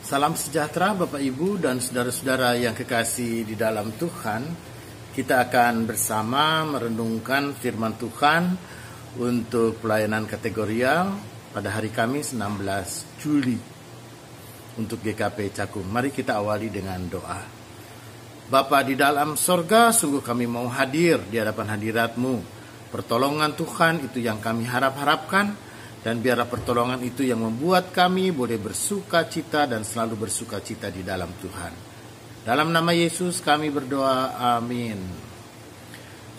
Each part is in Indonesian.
Salam sejahtera Bapak Ibu dan saudara-saudara yang kekasih di dalam Tuhan. Kita akan bersama merenungkan firman Tuhan untuk pelayanan kategorial pada hari Kamis 16 Juli untuk GKP Cakung. Mari kita awali dengan doa. Bapa di dalam sorga, sungguh kami mau hadir di hadapan hadirat-Mu. Pertolongan Tuhan itu yang kami harapkan. Dan biarlah pertolongan itu yang membuat kami boleh bersuka cita dan selalu bersuka cita di dalam Tuhan. Dalam nama Yesus kami berdoa, amin.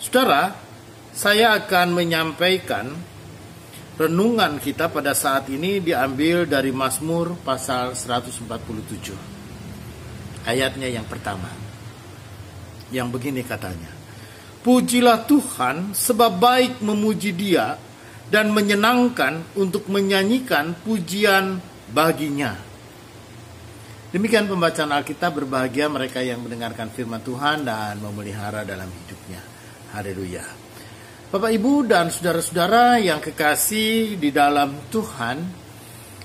Saudara, saya akan menyampaikan renungan kita pada saat ini diambil dari Mazmur pasal 147. Ayatnya yang pertama. Yang begini katanya. Pujilah Tuhan sebab baik memuji Dia dan menyenangkan untuk menyanyikan pujian baginya. Demikian pembacaan Alkitab. Berbahagia mereka yang mendengarkan firman Tuhan dan memelihara dalam hidupnya. Haleluya. Bapak Ibu dan saudara-saudara yang kekasih di dalam Tuhan,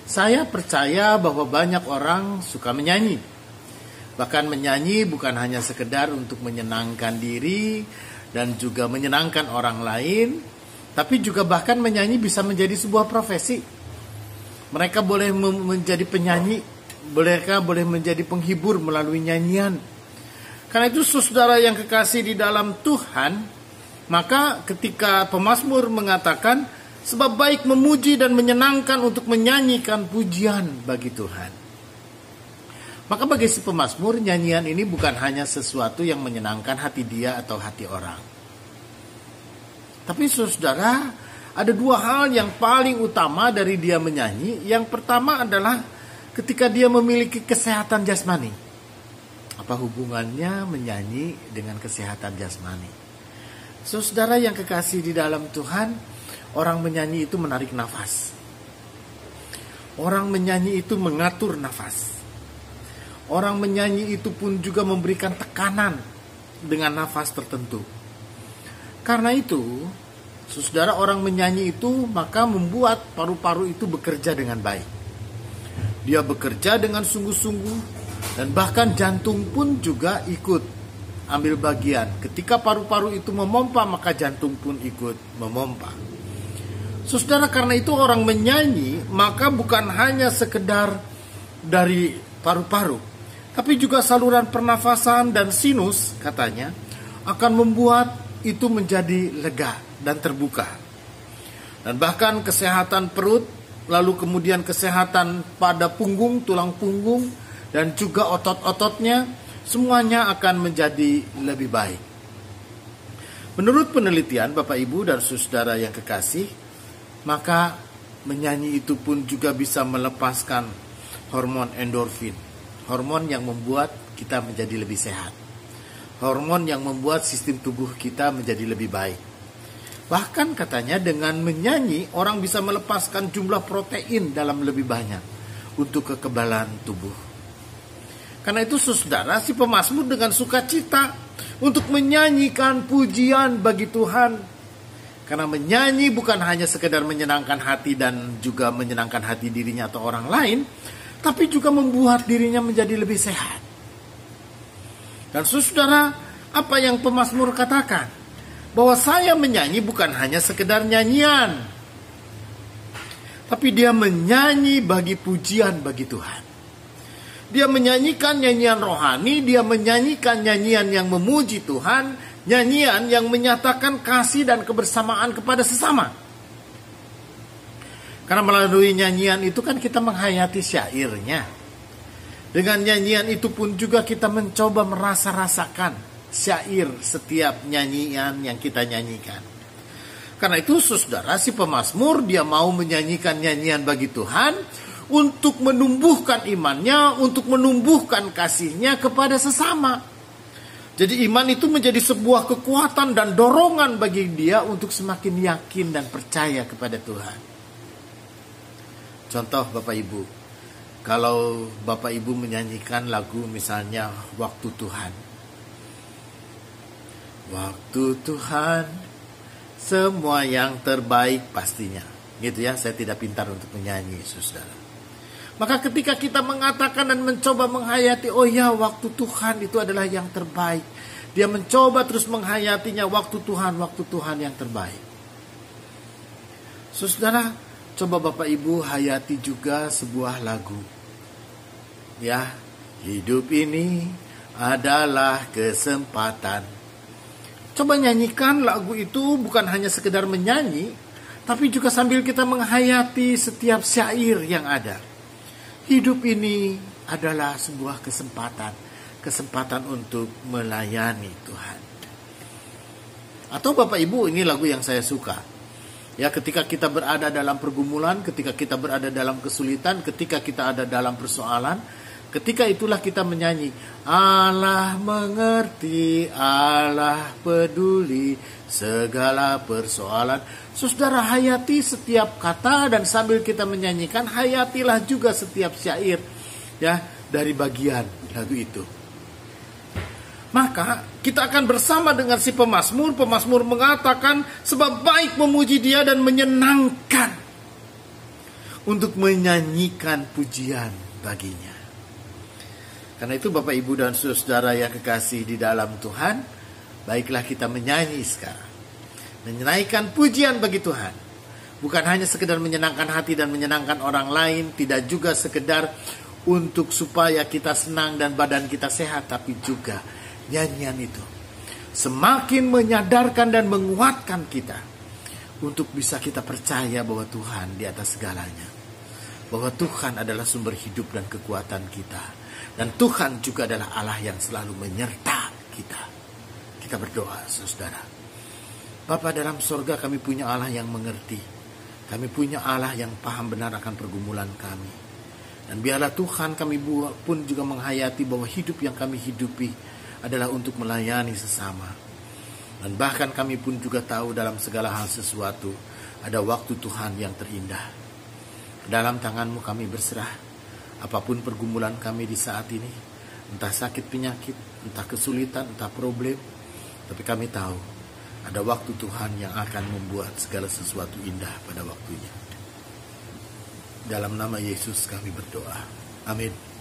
saya percaya bahwa banyak orang suka menyanyi. Bahkan menyanyi bukan hanya sekedar untuk menyenangkan diri dan juga menyenangkan orang lain, tapi juga bahkan menyanyi bisa menjadi sebuah profesi. Mereka boleh menjadi penyanyi, mereka boleh menjadi penghibur melalui nyanyian. Karena itu saudara yang kekasih di dalam Tuhan, maka ketika pemazmur mengatakan, sebab baik memuji dan menyenangkan untuk menyanyikan pujian bagi Tuhan. Maka bagi si pemazmur, nyanyian ini bukan hanya sesuatu yang menyenangkan hati dia atau hati orang. Tapi saudara, ada dua hal yang paling utama dari dia menyanyi. Yang pertama adalah ketika dia memiliki kesehatan jasmani. Apa hubungannya menyanyi dengan kesehatan jasmani? Saudara yang kekasih di dalam Tuhan, orang menyanyi itu menarik nafas. Orang menyanyi itu mengatur nafas. Orang menyanyi itu pun juga memberikan tekanan dengan nafas tertentu. Karena itu, saudara, orang menyanyi itu maka membuat paru-paru itu bekerja dengan baik. Dia bekerja dengan sungguh-sungguh dan bahkan jantung pun juga ikut ambil bagian. Ketika paru-paru itu memompa maka jantung pun ikut memompa. Saudara, karena itu orang menyanyi maka bukan hanya sekedar dari paru-paru, tapi juga saluran pernafasan dan sinus katanya akan membuat itu menjadi lega dan terbuka. Dan bahkan kesehatan perut, lalu kemudian kesehatan pada punggung, tulang punggung, dan juga otot-ototnya, semuanya akan menjadi lebih baik. Menurut penelitian Bapak Ibu dan saudara yang kekasih, maka menyanyi itu pun juga bisa melepaskan hormon endorfin, hormon yang membuat kita menjadi lebih sehat. Hormon yang membuat sistem tubuh kita menjadi lebih baik. Bahkan katanya dengan menyanyi orang bisa melepaskan jumlah protein dalam lebih banyak untuk kekebalan tubuh. Karena itu saudara, si pemazmur dengan sukacita untuk menyanyikan pujian bagi Tuhan. Karena menyanyi bukan hanya sekedar menyenangkan hati dan juga menyenangkan hati dirinya atau orang lain, tapi juga membuat dirinya menjadi lebih sehat. Dan saudara, apa yang pemazmur katakan? Bahwa saya menyanyi bukan hanya sekedar nyanyian, tapi dia menyanyi bagi pujian bagi Tuhan. Dia menyanyikan nyanyian rohani, dia menyanyikan nyanyian yang memuji Tuhan, nyanyian yang menyatakan kasih dan kebersamaan kepada sesama. Karena melalui nyanyian itu kan kita menghayati syairnya. Dengan nyanyian itu pun juga kita mencoba merasa-rasakan syair setiap nyanyian yang kita nyanyikan. Karena itu saudara, si pemazmur dia mau menyanyikan nyanyian bagi Tuhan untuk menumbuhkan imannya, untuk menumbuhkan kasihnya kepada sesama. Jadi iman itu menjadi sebuah kekuatan dan dorongan bagi dia untuk semakin yakin dan percaya kepada Tuhan. Contoh Bapak Ibu, kalau Bapak Ibu menyanyikan lagu misalnya Waktu Tuhan. Waktu Tuhan, semua yang terbaik pastinya. Gitu ya, saya tidak pintar untuk menyanyi, saudara. Maka ketika kita mengatakan dan mencoba menghayati, oh ya, waktu Tuhan itu adalah yang terbaik. Dia mencoba terus menghayatinya, waktu Tuhan yang terbaik. Saudara, coba Bapak Ibu hayati juga sebuah lagu. Ya, hidup ini adalah kesempatan. Coba nyanyikan lagu itu, bukan hanya sekedar menyanyi, tapi juga sambil kita menghayati setiap syair yang ada. Hidup ini adalah sebuah kesempatan untuk melayani Tuhan. Atau Bapak Ibu, ini lagu yang saya suka. Ya, ketika kita berada dalam pergumulan, ketika kita berada dalam kesulitan, ketika kita ada dalam persoalan, ketika itulah kita menyanyi, Allah mengerti, Allah peduli segala persoalan. Saudara, hayati setiap kata, dan sambil kita menyanyikan, hayatilah juga setiap syair ya dari bagian lagu itu. Maka kita akan bersama dengan si pemazmur. Pemazmur mengatakan, sebab baik memuji Dia dan menyenangkan untuk menyanyikan pujian baginya. Karena itu Bapak Ibu dan saudara yang kekasih di dalam Tuhan, baiklah kita menyanyi sekarang, menaikkan pujian bagi Tuhan. Bukan hanya sekedar menyenangkan hati dan menyenangkan orang lain, tidak juga sekedar untuk supaya kita senang dan badan kita sehat, tapi juga nyanyian itu semakin menyadarkan dan menguatkan kita untuk bisa kita percaya bahwa Tuhan di atas segalanya, bahwa Tuhan adalah sumber hidup dan kekuatan kita, dan Tuhan juga adalah Allah yang selalu menyertai kita. Kita berdoa, saudara. Bapa dalam sorga, kami punya Allah yang mengerti. Kami punya Allah yang paham benar akan pergumulan kami. Dan biarlah Tuhan, kami pun juga menghayati bahwa hidup yang kami hidupi adalah untuk melayani sesama. Dan bahkan kami pun juga tahu dalam segala hal sesuatu ada waktu Tuhan yang terindah. Dalam tangan-Mu kami berserah. Apapun pergumulan kami di saat ini, entah sakit penyakit, entah kesulitan, entah problem, tapi kami tahu ada waktu Tuhan yang akan membuat segala sesuatu indah pada waktunya. Dalam nama Yesus kami berdoa. Amin.